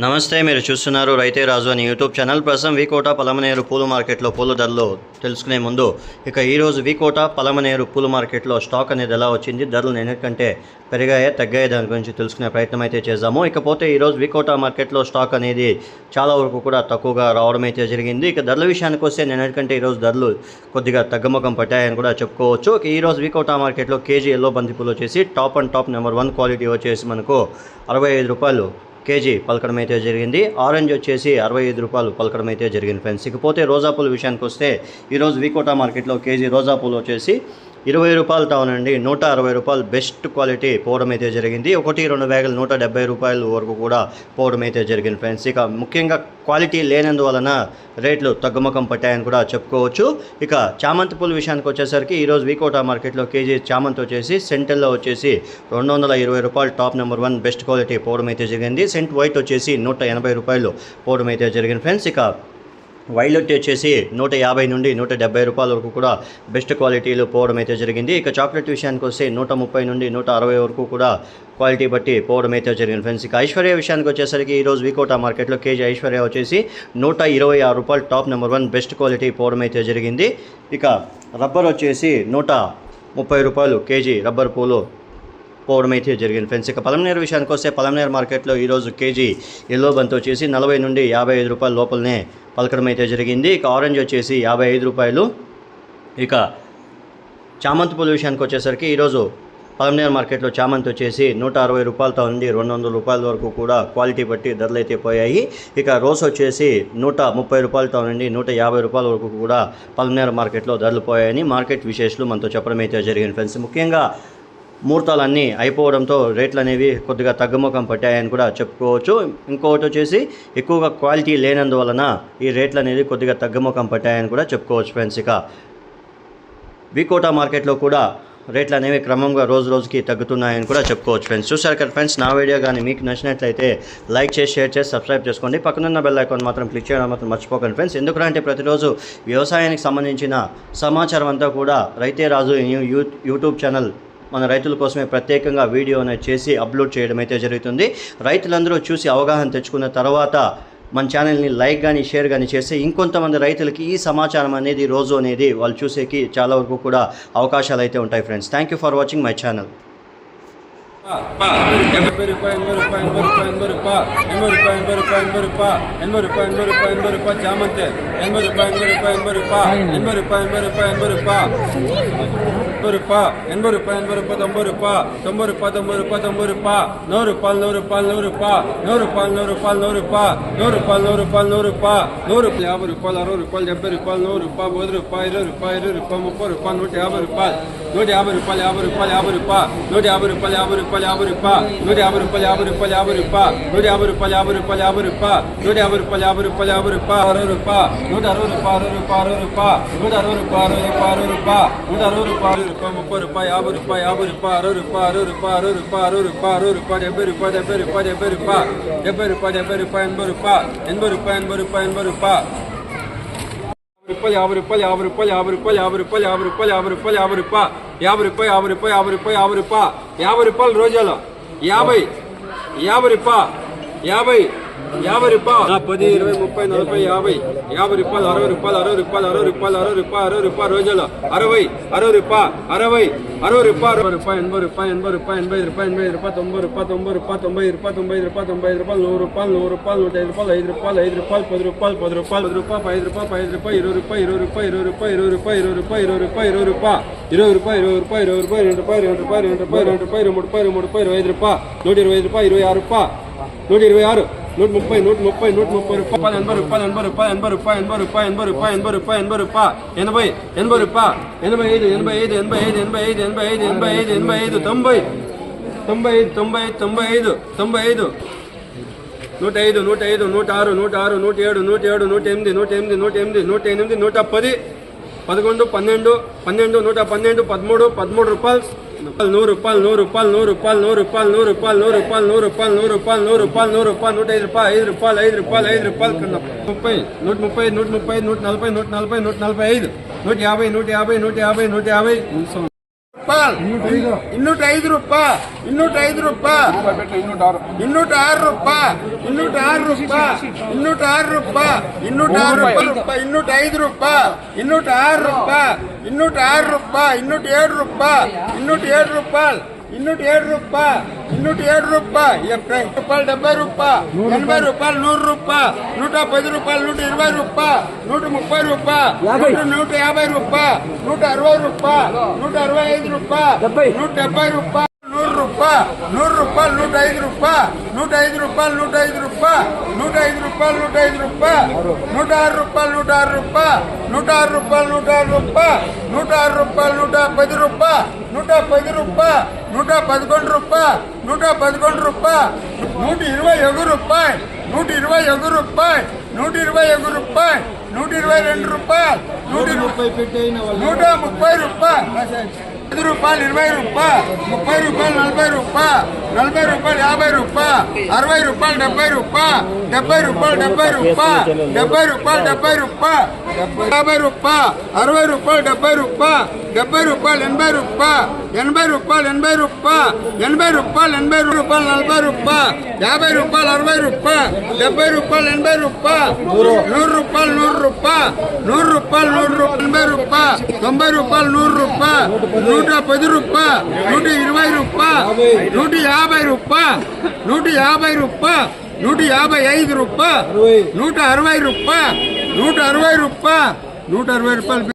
నమస్తే, మీరు చూస్తున్నారు రైతే రాజు అని యూట్యూబ్ ఛానల్. ప్రస్తుతం వికోట పలమనేరు పూల మార్కెట్లో పూల ధరలు తెలుసుకునే ముందు ఈరోజు వికోట పలమనేరు పూల మార్కెట్లో స్టాక్ అనేది ఎలా వచ్చింది, ధరలు నిన్నటికంటే పెరిగాయా తగ్గాయా దాని గురించి తెలుసుకునే ప్రయత్నం అయితే చేద్దాము. ఇకపోతే ఈరోజు వికోట మార్కెట్లో స్టాక్ అనేది చాలా వరకు కూడా తక్కువగా రావడం అయితే జరిగింది. ధరల విషయానికి వస్తే నిన్నటికంటే ఈరోజు ధరలు కొద్దిగా తగ్గముఖం పట్టాయని కూడా చెప్పుకోవచ్చు. ఈరోజు వికోట మార్కెట్లో కేజీ ఎల్లో బంతిపూలు వచ్చేసి top and top number 1 quality వచ్చేసి మనకు 65 రూపాయలు కేజీ పలకడం అయితే జరిగింది. ఆరెంజ్ వచ్చేసి 65 రూపాయలు పలకడం అయితే జరిగింది ఫ్రెండ్స్. ఇకపోతే రోజా పూల విషయానికి వస్తే ఈరోజు వికోట మార్కెట్లో కేజీ రోజా పూలు వచ్చేసి 20 రూపాయలు తావునండి 160 రూపాయలు బెస్ట్ క్వాలిటీ పోవడం అయితే జరిగింది. 1-2 బ్యాగులు 170 రూపాయల వరకు కూడా పోవడం అయితే జరిగింది ఫ్రెండ్స్. ముఖ్యంగా క్వాలిటీ లేనందువలన రేట్లు తగ్గుముఖం పట్టాయని కూడా చెప్పుకోవచ్చు. చామంతి పూల విషయానికి వచ్చేసరికి ఈరోజు వికోట మార్కెట్లో కేజీ చామంతి వచ్చేసి సెంటెల్లో వచ్చేసి 220 రూపాయలు టాప్ నెంబర్ 1 బెస్ట్ క్వాలిటీ పోవడం అయితే జరిగింది. సెంట్ వైట్ వచ్చేసి 180 రూపాయలు పోవడం అయితే జరిగింది ఫ్రెండ్స్. వైలెట్ వచ్చేసి 150 నుండి 170 రూపాయల వరకు కూడా బెస్ట్ క్వాలిటీలు పోవడం అయితే జరిగింది. చాక్లెట్ విషయానికి వస్తే 130 నుండి 160 వరకు కూడా క్వాలిటీ బట్టి పోవడం అయితే జరిగింది ఫ్రెండ్స్. ఐశ్వర్య విషయానికి వచ్చేసరికి ఈరోజు వికోట మార్కెట్లో కేజీ ఐశ్వర్య వచ్చేసి 126 రూపాయలు టాప్ నెంబర్ 1 బెస్ట్ క్వాలిటీ పోవడం అయితే జరిగింది. రబ్బర్ వచ్చేసి 130 రూపాయలు కేజీ రబ్బర్ పూలు పోవడం అయితే జరిగింది ఫ్రెండ్స్. పలమనేరు విషయానికి వస్తే పలమనేరు మార్కెట్లో ఈరోజు కేజీ ఎల్లో బంతి వచ్చేసి 40 నుండి 55 రూపాయల లోపలనే పలకడం అయితే జరిగింది. ఆరెంజ్ వచ్చేసి 55 రూపాయలు. చామంతి పూల విషయానికి వచ్చేసరికి ఈరోజు పలమనేరు మార్కెట్లో చామంతి వచ్చేసి 160 రూపాయలతో నుండి 200 రూపాయల వరకు కూడా క్వాలిటీ బట్టి ధరలు అయితే పోయాయి. రోస్ వచ్చేసి 130 రూపాయలతో నుండి 150 రూపాయల వరకు కూడా పలమనేరు మార్కెట్లో ధరలు పోయాయని మార్కెట్ విశేషాలు మనతో చెప్పడం అయితే జరిగింది ఫ్రెండ్స్. ముఖ్యంగా ముహూర్తాలన్నీ అయిపోవడంతో రేట్లు అనేవి కొద్దిగా తగ్గుముఖం పట్టాయని కూడా చెప్పుకోవచ్చు. ఇంకొకటి వచ్చేసి ఎక్కువగా క్వాలిటీ లేనందువలన ఈ రేట్లు అనేది కొద్దిగా తగ్గుముఖం పట్టాయని కూడా చెప్పుకోవచ్చు ఫ్రెండ్స్. వికోట మార్కెట్లో కూడా రేట్లు అనేవి క్రమంగా రోజు రోజుకి తగ్గుతున్నాయని కూడా చెప్పుకోవచ్చు ఫ్రెండ్స్. చూసారు కదా ఫ్రెండ్స్, నా వీడియో కానీ మీకు నచ్చినట్లయితే లైక్ చేసి షేర్ చేసి సబ్స్క్రైబ్ చేసుకోండి. పక్కనున్న బెల్ ఐకాన్ మాత్రం క్లిక్ చేయడం మాత్రం మర్చిపోకండి ఫ్రెండ్స్. ఎందుకంటే ప్రతిరోజు వ్యవసాయానికి సంబంధించిన సమాచారం అంతా కూడా రైతే రాజు యూట్యూబ్ ఛానల్ మన రైతుల కోసమే ప్రత్యేకంగా వీడియో అనేది చేసి అప్లోడ్ చేయడం అయితే జరుగుతుంది. రైతులందరూ చూసి అవగాహన తెచ్చుకున్న తర్వాత మన ఛానల్ని లైక్ కానీ షేర్ కానీ చేస్తే ఇంకొంతమంది రైతులకి ఈ సమాచారం అనేది రోజు అనేది వాళ్ళు చూసేకి చాలా వరకు కూడా అవకాశాలు అయితే ఉంటాయి friends. Thank you for watching my channel. 80 రూపాయలు చామంతి 80 రూపాయలు రోజాలు 50 రూపాయలు 50 రూపాయలు 10, 20, 30, 40, 50 రూపాయలు 60 రూపాయలు 60 రూపాయలు 60 రూపాయలు 60 రూపాయలు 60 రూపాయలు రోజులు 60 రూపాయలు 60 రూపాయలు 80 రూపాయలు 80 రూపాయలు 85 రూపాయలు 90 రూపాయలు 90 రూపాయలు 90 రూపాయలు 90 రూపాయలు 100 రూపాయలు 100 రూపాయలు 105 రూపాయలు 5 రూపాయలు 5 రూపాయలు 10 రూపాయలు 10 రూపాయలు 5 రూపాయలు 5 రూపాయలు 5 రూపాయలు 20 రూపాయలు 20 రూపాయలు 20 రూపాయలు 20 రూపాయలు 20 రూపాయలు 20 రూపాయలు 20 రూపాయలు 20 రూపాయలు 20 రూపాయలు 2 రూపాయలు 2 రూపాయలు 2 రూపాయలు 2 రూపాయలు 3 రూపాయలు 5 రూపాయలు 125 రూపాయలు 26 రూపాయలు 126 130 130 130 రూపాయలు 80 రూపాయలు 80 రూపాయలు 80 రూపాయలు 80 రూపాయలు 80 రూపాయలు 80 రూపాయలు 80 రూపాయలు 80 రూపాయలు 85 85 85 85 85 85 90 90 95 95 105 105 106 106 107 107 108 108 108 108 110 11 12 12 112 13 13 రూపాయలు 100 రూపాయలు 100 రూపాయలు 100 రూపాయలు 100 రూపాయలు 100 రూపాయలు 100 రూపాయలు 100 రూపాయలు 100 రూపాయలు 100 రూపాయలు 100 రూపాయలు 105 రూపాయలు 5 రూపాయలు 5 రూపాయలు 5 రూపాయలు 130 130 130 140 140 145 150 150 150 150 రూపాయలు 205 రూపాయలు 205 రూపాయలు 206 రూపాయలు 206 రూపాయలు 206 రూపాయలు 205 రూపాయలు 206 రూపాయలు 207 రూపాయలు 207 రూపాయలు 207 రూపాయలు 207 రూపాయలు 70 రూపాయలు 80 రూపాయలు 100 రూపాయలు 110 రూపాయలు 120 రూపాయలు 130 రూపాయలు 150 రూపాయలు 160 రూపాయలు 165 రూపాయలు 170 రూపాయలు 100 రూపాయలు 100 రూపాయలు 105 రూపాయలు 105 రూపాయలు 105 రూపాయలు 105 రూపాయలు 105 రూపాయలు 106 రూపాయలు 106 రూపాయలు 106 రూపాయలు 106 రూపాయలు 110 రూపాయలు 110 రూపాయలు 111 రూపాయలు 111 రూపాయలు 121 రూపాయలు 121 రూపాయలు 121 రూపాయలు 130 రూపాయలు 5 రూపాయలు 20 రూపాయలు 30 రూపాయలు 40 రూపాయలు 40 రూపాయలు 50 రూపాయలు 60 రూపాయలు 70 రూపాయలు 70 రూపాయలు 70 రూపాయలు 70 రూపాయలు 70 రూపాయలు 50 రూపాయలు 60 రూపాయలు 70 రూపాయలు 70 రూపాయలు 80 రూపాయలు 80 రూపాయలు 80 రూపాయలు 80 రూపాయలు 80 రూపాయలు 40 రూపాయలు 50 రూపాయలు 60 రూపాయలు 70 రూపాయలు 80 రూపాయలు 100 రూపాయలు 100 రూపాయలు 100 రూపాయలు 100 రూపాయలు 80 రూపాయలు 100 రూపాయలు 110 రూపాయలు 120 రూపాయలు 150 రూపాయలు 150 రూపాయలు 155 రూపాయలు 160 రూపాయలు 160 రూపాయలు 160 రూపాయలు